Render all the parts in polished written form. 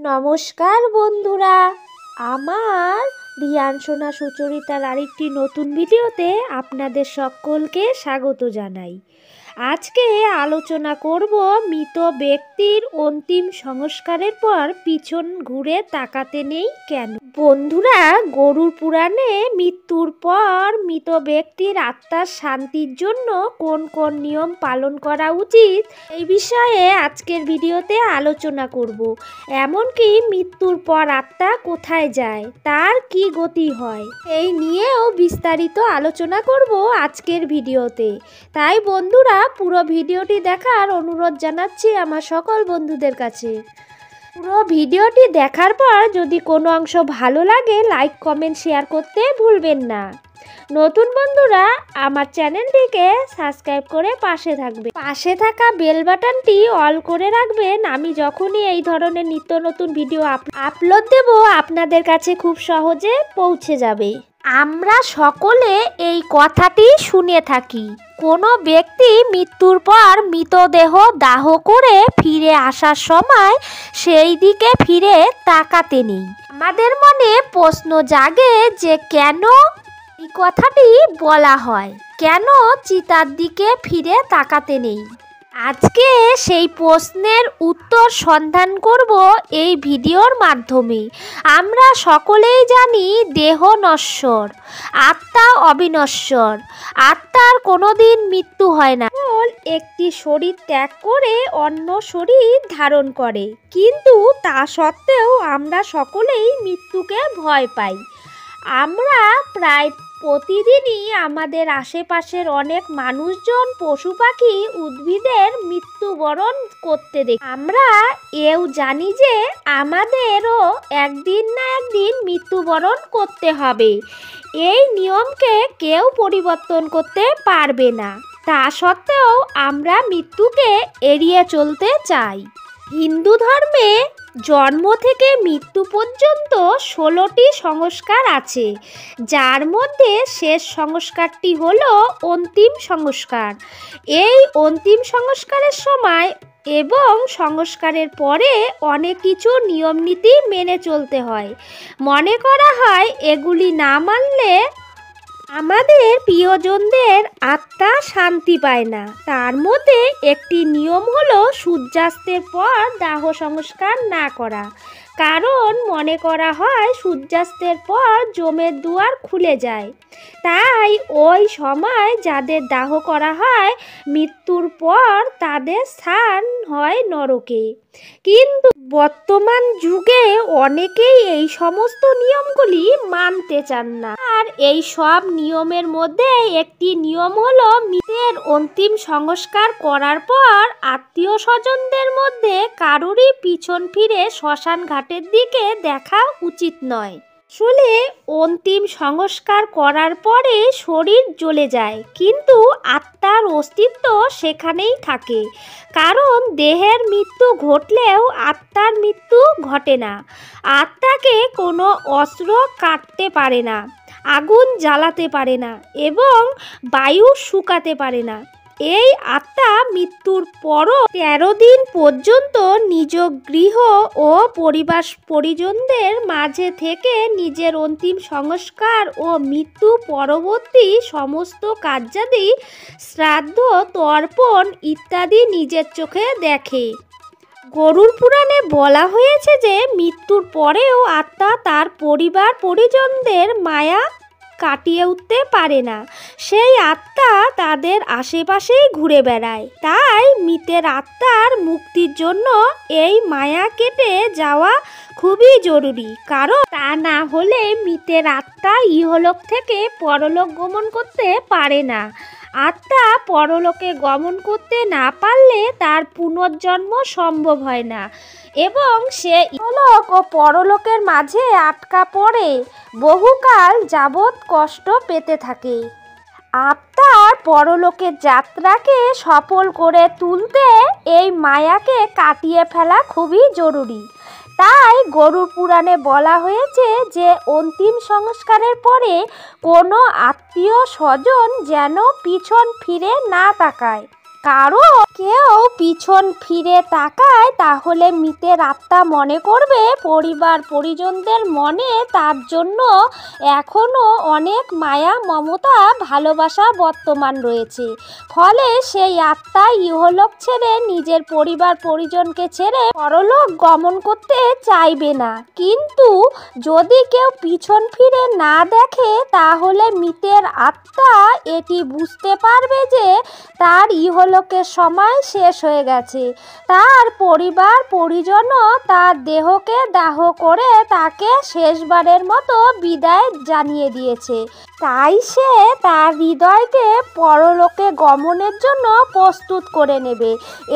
নমস্কার বন্ধুরা, আমার রিয়ানসোনা সুচরিতার আরেকটি নতুন ভিডিওতে আপনাদের সকলকে স্বাগত জানাই। আজকে আলোচনা করব মৃত ব্যক্তির অন্তিম সংস্কারের পর পিছন ঘুরে তাকাতে নেই কেন। বন্ধুরা, গরুর পুরাণে মৃত্যুর পর মৃত ব্যক্তির আত্মার শান্তির জন্য কোন কোন নিয়ম পালন করা উচিত এই বিষয়ে আজকের ভিডিওতে আলোচনা করব। এমনকি মৃত্যুর পর আত্মা কোথায় যায়, তার কি গতি হয়, এই নিয়েও বিস্তারিত আলোচনা করব আজকের ভিডিওতে। তাই বন্ধুরা, পুরো ভিডিওটি দেখার অনুরোধ জানাচ্ছি আমার সকল বন্ধুদের কাছে। পুরো ভিডিওটি দেখার পর যদি কোনো অংশ ভালো লাগে লাইক কমেন্ট শেয়ার করতে ভুলবেন না। নতুন বন্ধুরা আমার চ্যানেলটিকে সাবস্ক্রাইব করে পাশে থাকবে, পাশে থাকা বেল বাটনটি অল করে রাখবেন। আমি যখনই এই ধরনের নিত্য নতুন ভিডিও আপলোড দেব আপনাদের কাছে খুব সহজে পৌঁছে যাবে। আমরা সকলে এই কথাটি শুনে থাকি, কোনো ব্যক্তি মৃত্যুর পর মৃতদেহ দাহ করে ফিরে আসার সময় সেই দিকে ফিরে তাকাতে নেই। আমাদের মনে প্রশ্ন জাগে যে কেন এই কথাটি বলা হয়, কেন চিতার দিকে ফিরে তাকাতে নেই। আজকে সেই প্রশ্নের উত্তর সন্ধান করব এই ভিডিওর মাধ্যমে। আমরা সকলেই জানি দেহ নশ্বর, আত্মা অবিনশ্বর। আত্মার কোনোদিন মৃত্যু হয় না, কেবল একটি শরীর ত্যাগ করে অন্য শরীর ধারণ করে। কিন্তু তা সত্ত্বেও আমরা সকলেই মৃত্যুকে ভয় পাই। আমরা প্রায় প্রতিদিনই আমাদের আশেপাশের অনেক মানুষজন, পশু পাখি, উদ্ভিদের মৃত্যুবরণ করতে দেখি। আমরা এও জানি যে আমাদেরও একদিন না একদিন মৃত্যুবরণ করতে হবে। এই নিয়মকে কেউ পরিবর্তন করতে পারবে না। তা সত্ত্বেও আমরা মৃত্যুকে এড়িয়ে চলতে চাই। হিন্দু ধর্মে জন্ম থেকে মৃত্যু পর্যন্ত 16টি সংস্কার আছে, যার মধ্যে শেষ সংস্কারটি হলো অন্তিম সংস্কার। এই অন্তিম সংস্কারের সময় এবং সংস্কারের পরে অনেক কিছু নিয়ম নীতি মেনে চলতে হয়। মনে করা হয় এগুলি না মানলে আমাদের প্রিয়জনদের আত্মা শান্তি পায় না। তার মধ্যে একটি নিয়ম হলো সূর্যাস্তের পর দাহ সংস্কার না করা, কারণ মনে করা হয় সূর্যাস্তের পর যমের দুয়ার খুলে যায়। তাই ওই সময় যাদের দাহ করা হয় মৃত্যুর পর তাদের স্থান হয় নরকে। কিন্তু বর্তমান যুগে অনেকেই এই সমস্ত নিয়মগুলি মানতে চান না। আর এই সব নিয়মের মধ্যে একটি নিয়ম হলো মৃতের অন্তিম সংস্কার করার পর আত্মীয় স্বজনদের মধ্যে কারোরই পিছন ফিরে শ্মশান ঘাটের দিকে দেখা উচিত নয়। আসলে অন্তিম সংস্কার করার পরে শরীর জ্বলে যায়, কিন্তু আত্মার অস্তিত্ব সেখানেই থাকে। কারণ দেহের মৃত্যু ঘটলেও আত্মার মৃত্যু ঘটে না। আত্মাকে কোনো অস্ত্র কাটতে পারে না, আগুন জ্বালাতে পারে না এবং বায়ু শুকাতে পারে না। এই আত্মা মৃত্যুর পরও 13 দিন পর্যন্ত নিজ গৃহ ও পরিজনদের মাঝে থেকে নিজের অন্তিম সংস্কার ও মৃত্যু পরবর্তী সমস্ত কার্যাদি, শ্রাদ্ধ, তর্পণ ইত্যাদি নিজের চোখে দেখে। গরুর পুরাণে বলা হয়েছে যে মৃত্যুর পরেও আত্মা তার পরিজনদের মায়া কাটিয়ে উঠতে পারে না। সেই আত্মা তাদের আশেপাশেই ঘুরে বেড়ায়। তাই মৃতের আত্মার মুক্তির জন্য এই মায়া কেটে যাওয়া খুবই জরুরি, কারণ তা না হলে মৃতের আত্মা ইহলোক থেকে পরলোক গমন করতে পারে না। আত্মা পরলোকে গমন করতে না পারলে তার পুনর্জন্ম সম্ভব হয় না এবং সে ইহলোক ও পরলোকের মাঝে আটকা পড়ে বহুকাল যাবৎ কষ্ট পেতে থাকে। আত্মার পরলোকের যাত্রাকে সফল করে তুলতে এই মায়াকে কাটিয়ে ফেলা খুবই জরুরি। তাই গরুর পুরাণে বলা হয়েছে যে অন্তিম সংস্কারের পরে কোনো আত্মীয় স্বজন যেন পিছন ফিরে না তাকায়, কারণ কেউ পিছন ফিরে তাকায় তাহলে মৃতের আত্মা মনে করবে পরিবার পরিজনদের মনে তার জন্য এখনও অনেক মায়া মমতা ভালোবাসা বর্তমান রয়েছে। ফলে সেই আত্মা ইহলোক ছেড়ে নিজের পরিবার পরিজনকে ছেড়ে পরলোক গমন করতে চাইবে না। কিন্তু যদি কেউ পিছন ফিরে না দেখে তাহলে মৃতের আত্মা এটি বুঝতে পারবে যে তার ইহলোকের সময় শেষ হয়ে গেছে। তার পরিবার পরিজনও তার দেহকে দাহ করে তাকে শেষবারের মতো বিদায় জানিয়ে দিয়েছে। তাই সে তার হৃদয়কে পরলোকে গমনের জন্য প্রস্তুত করে নেবে।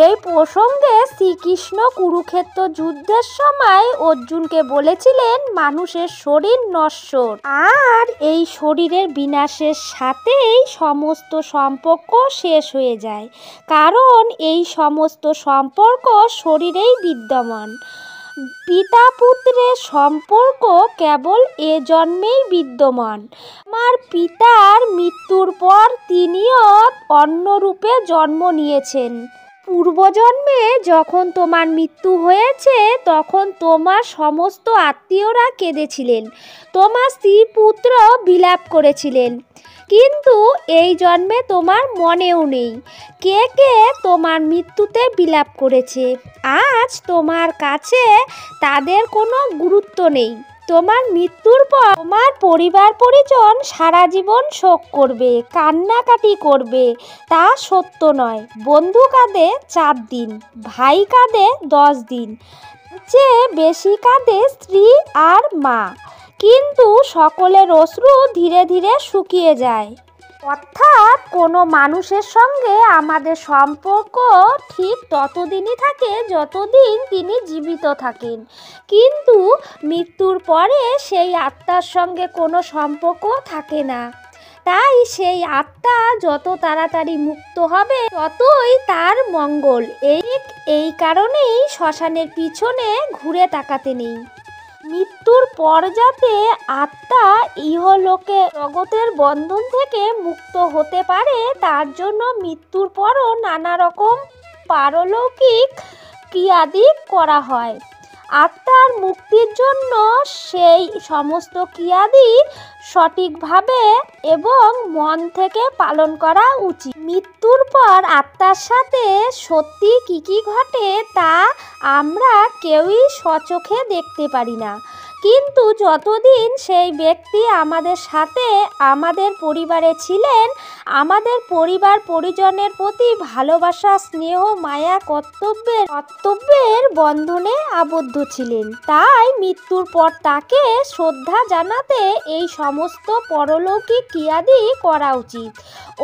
এই প্রসঙ্গে শ্রীকৃষ্ণ কুরুক্ষেত্র যুদ্ধের সময় অর্জুনকে বলেছিলেন মানুষের শরীর নশ্বর, আর এই শরীরের বিনাশের সাথেই সমস্ত সম্পর্ক শেষ হয়ে যায়। কারণ এই সমস্ত সম্পর্ক শরীরেই বিদ্যমান। পিতা পুত্রের সম্পর্ক কেবল এ জন্মেই বিদ্যমান। আমার পিতার মৃত্যুর পর তিনিও অন্য রূপে জন্ম নিয়েছেন। পূর্বজন্মে যখন তোমার মৃত্যু হয়েছে তখন তোমার সমস্ত আত্মীয়রা কেঁদেছিলেন, তোমার স্ত্রী পুত্র বিলাপ করেছিলেন, কিন্তু এই জন্মে তোমার মনেও নেই কে কে তোমার মৃত্যুতে বিলাপ করেছে। আজ তোমার কাছে তাদের কোনো গুরুত্ব নেই। তোমার মৃত্যুর পর তোমার পরিবার পরিজন সারা জীবন শোক করবে, কান্নাকাটি করবে, তা সত্য নয়। বন্ধু কাঁদে 4 দিন, ভাই কাঁদে 10 দিন, চেয়ে বেশি কাঁদে স্ত্রী আর মা, কিন্তু সকলের অশ্রু ধীরে ধীরে শুকিয়ে যায়। অর্থাৎ কোনো মানুষের সঙ্গে আমাদের সম্পর্ক ঠিক ততদিনই থাকে যতদিন তিনি জীবিত থাকেন, কিন্তু মৃত্যুর পরে সেই আত্মার সঙ্গে কোনো সম্পর্ক থাকে না। তাই সেই আত্মা যত তাড়াতাড়ি মুক্ত হবে ততই তার মঙ্গল। এই কারণেই শ্মশানের পিছনে ঘুরে তাকাতে নেই। মৃত্যুর পর যাতে আত্মা ইহলোকে জগতের বন্ধন থেকে মুক্ত হতে পারে তার জন্য মৃত্যুর পরও নানা রকম পারলৌকিক ক্রিয়াদি করা হয়। আত্মার মুক্তির জন্য সেই সমস্ত ক্রিয়াদি সঠিকভাবে এবং মন থেকে পালন করা উচিত। মৃত্যুর পর আত্মার সাথে সত্যি কী ঘটে তা আমরা কেউই স্বচোখে দেখতে পারি না, কিন্তু যতদিন সেই ব্যক্তি আমাদের সাথে আমাদের পরিবারে ছিলেন, আমাদের পরিবার পরিজনের প্রতি ভালোবাসা স্নেহ মায়া কর্তব্যের বন্ধনে আবদ্ধ ছিলেন, তাই মৃত্যুর পর তাকে শ্রদ্ধা জানাতে এই সমস্ত পরলৌকিক ক্রিয়াদি করা উচিত।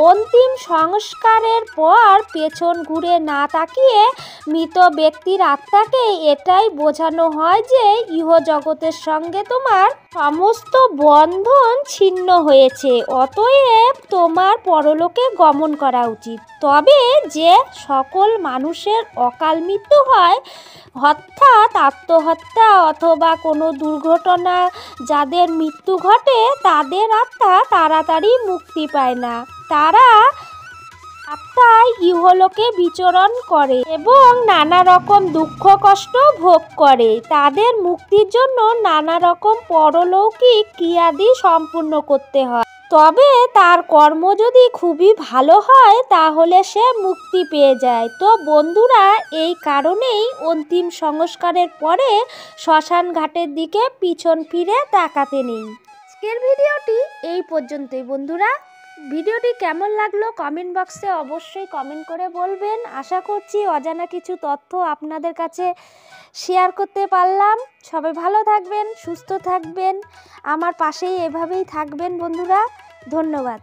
অন্তিম সংস্কারের পর পেছন ঘুরে না তাকিয়ে মৃত ব্যক্তির আত্মাকে এটাই বোঝানো হয় যে ইহজগতের সঙ্গে তোমার সমস্ত বন্ধন ছিন্ন হয়েছে, অতএব তোমার পরলোকে গমন করা উচিত। তবে যে সকল মানুষের অকাল মৃত্যু হয়, অর্থাৎ আত্মহত্যা অথবা কোনো দুর্ঘটনা যাদের মৃত্যু ঘটে, তাদের আত্মা তাড়াতাড়ি মুক্তি পায় না। তারা আত্মায় ইহলোকে বিচরণ করে এবং নানা রকম দুঃখ কষ্ট ভোগ করে। তাদের মুক্তির জন্য নানা রকম পরলৌকিক ক্রিয়াদি সম্পূর্ণ করতে হয়। তবে তার কর্ম যদি খুবই ভালো হয় তাহলে সে মুক্তি পেয়ে যায়। তো বন্ধুরা, এই কারণেই অন্তিম সংস্কারের পরে শ্মশান ঘাটের দিকে পিছন ফিরে তাকাতে নেই। আজকের ভিডিওটি এই পর্যন্তই বন্ধুরা। ভিডিওটি কেমন লাগলো কমেন্ট বক্সে অবশ্যই কমেন্ট করে বলবেন। আশা করছি অজানা কিছু তথ্য আপনাদের কাছে শেয়ার করতে পারলাম। সবাই ভালো থাকবেন, সুস্থ থাকবেন, আমার পাশেই এভাবেই থাকবেন বন্ধুরা। ধন্যবাদ।